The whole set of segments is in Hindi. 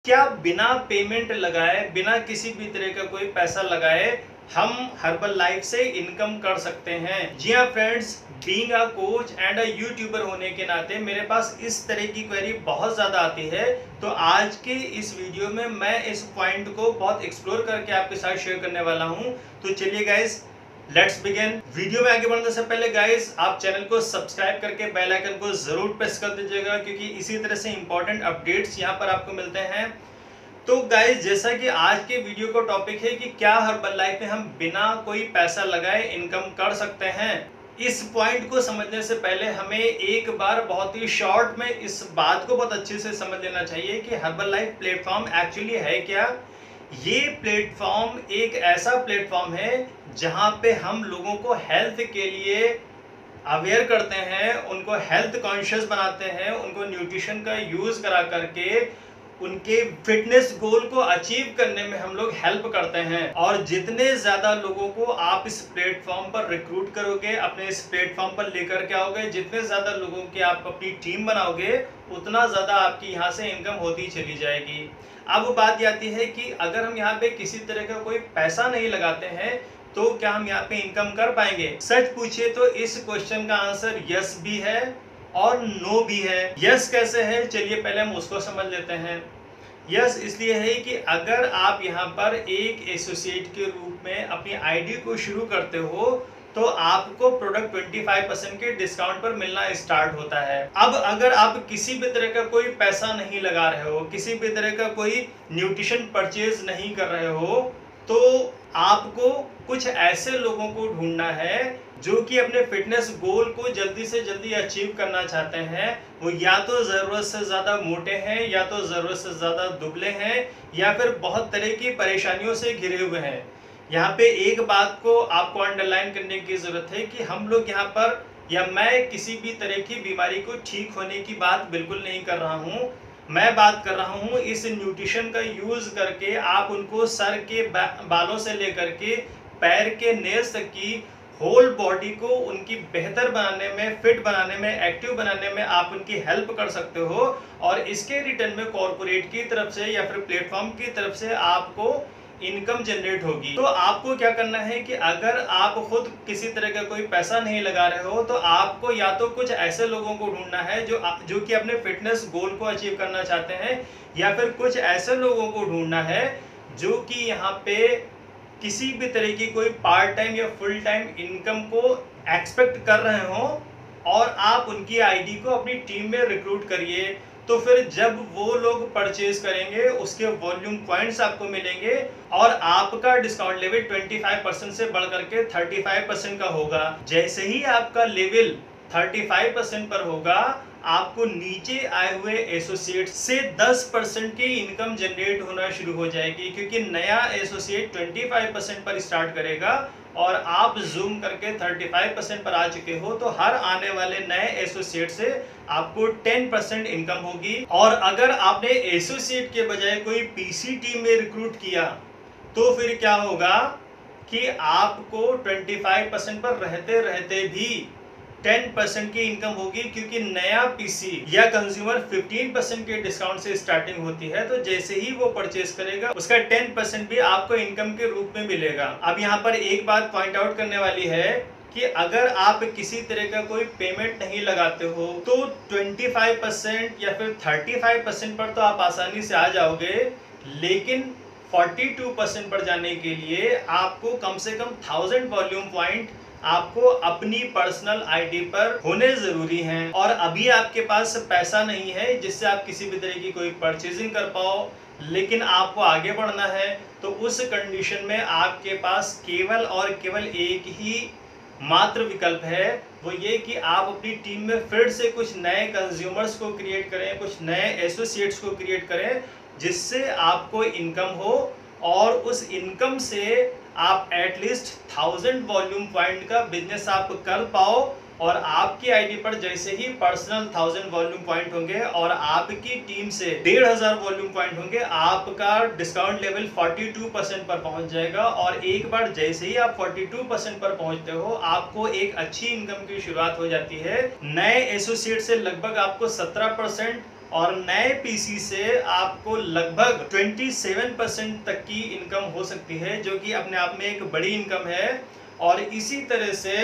क्या बिना पेमेंट लगाए, बिना किसी भी तरह का कोई पैसा लगाए हम हर्बल लाइफ से इनकम कर सकते हैं? जी हाँ friends, being a coach and a YouTuber होने के नाते मेरे पास इस तरह की क्वेरी बहुत ज़्यादा आती है। तो आज के इस वीडियो में मैं इस पॉइंट को बहुत एक्सप्लोर करके आपके साथ शेयर करने वाला हूँ। तो चलिए गाइस, लेट्स बिगिन। वीडियो में आगे बढ़ने से पहले गाइस, आप चैनल को सब्सक्राइब करके बेल आइकन को जरूर प्रेस कर दीजिएगा, क्योंकि इसी तरह से इंपॉर्टेंट अपडेट्स यहाँ पर आपको मिलते हैं। तो गाइस, जैसा कि आज के वीडियो का टॉपिक है कि क्या हर्बल लाइफ में हम बिना कोई पैसा लगाए इनकम कर सकते हैं। इस पॉइंट को समझने से पहले हमें एक बार बहुत ही शॉर्ट में इस बात को बहुत अच्छे से समझ लेना चाहिए कि हर्बल लाइफ प्लेटफॉर्म एक्चुअली है क्या। ये प्लेटफॉर्म एक ऐसा प्लेटफॉर्म है जहां पे हम लोगों को हेल्थ के लिए अवेयर करते हैं, उनको हेल्थ कॉन्शियस बनाते हैं, उनको न्यूट्रिशन का यूज़ करा करके उनके फिटनेस गोल को अचीव करने में हम लोग हेल्प करते हैं। और जितने ज़्यादा लोगों को आप इस प्लेटफॉर्म पर रिक्रूट करोगे, अपने इस प्लेटफॉर्म पर लेकर के आओगे, जितने ज़्यादा लोगों की आप अपनी टीम बनाओगे, उतना ज़्यादा आपकी यहाँ से इनकम होती चली जाएगी। अब बात आती है कि अगर हम यहाँ पे किसी तरह का कोई पैसा नहीं लगाते हैं तो क्या हम यहाँ पे इनकम कर पाएंगे? सच पूछिए तो इस क्वेश्चन का आंसर यस भी है और नो भी है। यस कैसे है, चलिए पहले हम उसको समझ लेते हैं। यस इसलिए है कि अगर आप यहाँ पर एक एसोसिएट के रूप में अपनी आईडी को शुरू करते हो तो आपको प्रोडक्ट 25% के डिस्काउंट पर मिलना स्टार्ट होता है। अब अगर आप किसी भी तरह का कोई पैसा नहीं लगा रहे हो, किसी भी तरह का कोई न्यूट्रिशन परचेज नहीं कर रहे हो, तो आपको कुछ ऐसे लोगों को ढूंढना है जो कि अपने फिटनेस गोल को जल्दी से जल्दी अचीव करना चाहते हैं। वो या तो ज़रूरत से ज़्यादा मोटे हैं, या तो ज़रूरत से ज़्यादा दुबले हैं, या फिर बहुत तरह की परेशानियों से घिरे हुए हैं। यहाँ पे एक बात को आपको अंडरलाइन करने की ज़रूरत है कि हम लोग यहाँ पर, या मैं किसी भी तरह की बीमारी को ठीक होने की बात बिल्कुल नहीं कर रहा हूँ। मैं बात कर रहा हूँ इस न्यूट्रिशन का यूज़ करके आप उनको सर के बालों से लेकर के पैर के नेल्स तक की होल बॉडी को उनकी बेहतर बनाने में, फिट बनाने में, एक्टिव बनाने में आप उनकी हेल्प कर सकते हो। और इसके रिटर्न में कॉर्पोरेट की तरफ से या फिर प्लेटफॉर्म की तरफ से आपको इनकम जनरेट होगी। तो आपको क्या करना है कि अगर आप खुद किसी तरह का कोई पैसा नहीं लगा रहे हो तो आपको या तो कुछ ऐसे लोगों को ढूंढना है जो कि अपने फिटनेस गोल को अचीव करना चाहते हैं, या फिर कुछ ऐसे लोगों को ढूंढना है जो कि यहाँ पे किसी भी तरह की कोई पार्ट टाइम या फुल टाइम इनकम को एक्सपेक्ट कर रहे हो, और आप उनकी आईडी को अपनी टीम में रिक्रूट करिए। तो फिर जब वो लोग परचेज करेंगे उसके वॉल्यूम पॉइंट्स आपको मिलेंगे और आपका डिस्काउंट लेवल 25% से बढ़ करके 35% का होगा। जैसे ही आपका लेवल 35% पर होगा, आपको नीचे आए हुए एसोसिएट से 10% की इनकम जनरेट होना शुरू हो जाएगी, क्योंकि नया एसोसिएट 25% पर स्टार्ट करेगा और आप जूम करके 35% पर आ चुके हो, तो हर आने वाले नए एसोसिएट से आपको 10% इनकम होगी। और अगर आपने एसोसिएट के बजाय कोई पीसी टीम में रिक्रूट किया तो फिर क्या होगा कि आपको 25% पर रहते रहते भी 10% की इनकम होगी, क्योंकि नया पीसी या कंज्यूमर 15% के डिस्काउंट से स्टार्टिंग होती है। तो जैसे ही वो परचेस करेगा उसका 10% भी आपको इनकम के रूप में मिलेगा। अब यहाँ पर एक बात पॉइंट आउट करने वाली है कि अगर आप किसी तरह का कोई पेमेंट नहीं लगाते हो तो 25% या फिर 35% पर तो आप आसानी से आ जाओगे, लेकिन 42% पर जाने के लिए आपको कम से कम 1000 वॉल्यूम पॉइंट आपको अपनी पर्सनल आईडी पर होने जरूरी हैं। और अभी आपके पास पैसा नहीं है जिससे आप किसी भी तरह की कोई परचेजिंग कर पाओ, लेकिन आपको आगे बढ़ना है, तो उस कंडीशन में आपके पास केवल और केवल एक ही मात्र विकल्प है, वो ये कि आप अपनी टीम में फिर से कुछ नए कंज्यूमर्स को क्रिएट करें, कुछ नए एसोसिएट्स को क्रिएट करें, जिससे आपको इनकम हो और उस इनकम से आप एटलीस्ट 1000 वॉल्यूम पॉइंट का बिजनेस आप कर पाओ। और आपकी आईडी पर जैसे ही पर्सनल 1000 वॉल्यूम पॉइंट होंगे और आपकी टीम से 1500 वॉल्यूम पॉइंट होंगे, आपका डिस्काउंट लेवल 42% पर पहुंच जाएगा। और एक बार जैसे ही आप 42% पर पहुंचते हो, आपको एक अच्छी इनकम की शुरुआत हो जाती है। नए एसोसिएट से लगभग आपको 17% और नए पीसी से आपको लगभग 27% तक की इनकम हो सकती है, जो कि अपने आप में एक बड़ी इनकम है। और इसी तरह से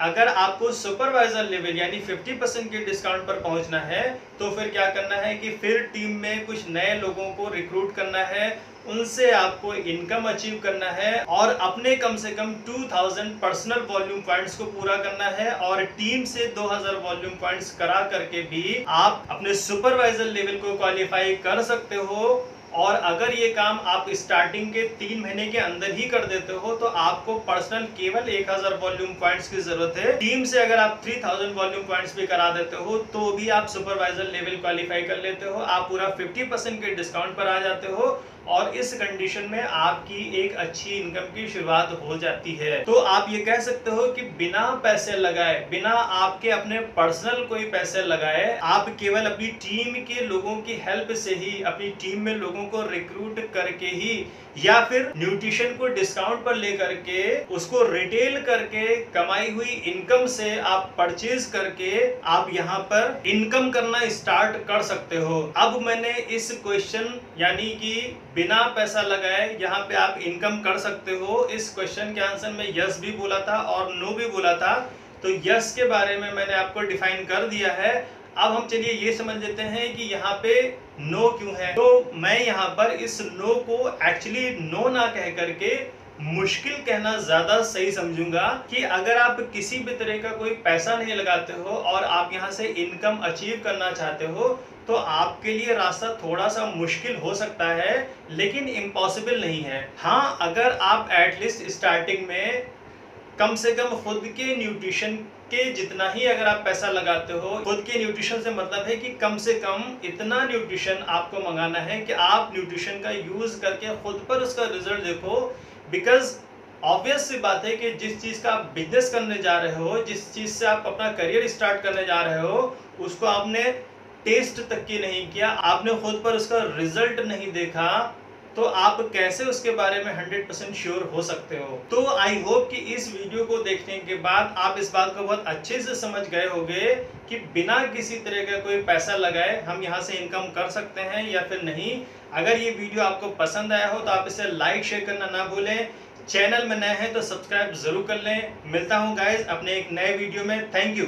अगर आपको सुपरवाइजर लेवल यानी 50% के डिस्काउंट पर पहुंचना है तो फिर क्या करना है कि फिर टीम में कुछ नए लोगों को रिक्रूट करना है, उनसे आपको इनकम अचीव करना है और अपने कम से कम 2000 पर्सनल वॉल्यूम पॉइंट्स को पूरा करना है और टीम से 2000 वॉल्यूम पॉइंट्स करा करके भी आप अपने सुपरवाइजर लेवल को क्वालिफाई कर सकते हो। और अगर ये काम आप स्टार्टिंग के 3 महीने के अंदर ही कर देते हो तो आपको पर्सनल केवल 1000 वॉल्यूम पॉइंट्स की जरूरत है। टीम से अगर आप 3000 वॉल्यूम पॉइंट्स भी करा देते हो तो भी आप सुपरवाइजर लेवल क्वालिफाई कर लेते हो, आप पूरा 50% के डिस्काउंट पर आ जाते हो और इस कंडीशन में आपकी एक अच्छी इनकम की शुरुआत हो जाती है। तो आप ये कह सकते हो कि बिना पैसे लगाए, बिना आपके अपने पर्सनल कोई पैसे लगाए, आप केवल अपनी टीम के लोगों की हेल्प से ही, अपनी टीम में लोगों को रिक्रूट करके ही या फिर न्यूट्रिशन को डिस्काउंट पर लेकर के उसको रिटेल करके कमाई हुई इनकम से आप परचेज करके आप यहाँ पर इनकम करना स्टार्ट कर सकते हो। अब मैंने इस क्वेश्चन यानी कि बिना पैसा लगाए यहाँ पे आप इनकम कर सकते हो, इस क्वेश्चन के आंसर में यस भी बोला था और नो भी बोला था। तो यस के बारे में मैंने आपको डिफाइन कर दिया है। अब हम चलिए ये समझ लेते हैं कि यहाँ पे नो क्यों है। तो मैं यहाँ पर इस नो को एक्चुअली नो ना कह करके मुश्किल कहना ज्यादा सही समझूंगा कि अगर आप किसी भी तरह का कोई पैसा नहीं लगाते हो और आप यहाँ से इनकम अचीव करना चाहते हो तो आपके लिए रास्ता थोड़ा सा मुश्किल हो सकता है, लेकिन इम्पॉसिबल नहीं है। हाँ, अगर आप एटलीस्ट स्टार्टिंग में कम से कम खुद के न्यूट्रिशन के जितना ही अगर आप पैसा लगाते हो, खुद के न्यूट्रिशन से मतलब है कि कम से कम इतना न्यूट्रिशन आपको मंगाना है कि आप न्यूट्रिशन का यूज करके खुद पर उसका रिजल्ट देखो। बिकॉज ऑब्वियस सी बात है कि जिस चीज का आप बिजनेस करने जा रहे हो, जिस चीज से आप अपना करियर स्टार्ट करने जा रहे हो, उसको आपने टेस्ट तक की नहीं किया, आपने खुद पर उसका रिजल्ट नहीं देखा, तो आप कैसे उसके बारे में 100% श्योर हो सकते हो। तो आई होप कि इस वीडियो को देखने के बाद आप इस बात को बहुत अच्छे से समझ गए होंगे कि बिना किसी तरह का कोई पैसा लगाए हम यहाँ से इनकम कर सकते हैं या फिर नहीं। अगर ये वीडियो आपको पसंद आया हो तो आप इसे लाइक शेयर करना ना भूलें। चैनल में नए हैं तो सब्सक्राइब जरूर कर लें। मिलता हूँ गाइज अपने एक नए वीडियो में। Thank you.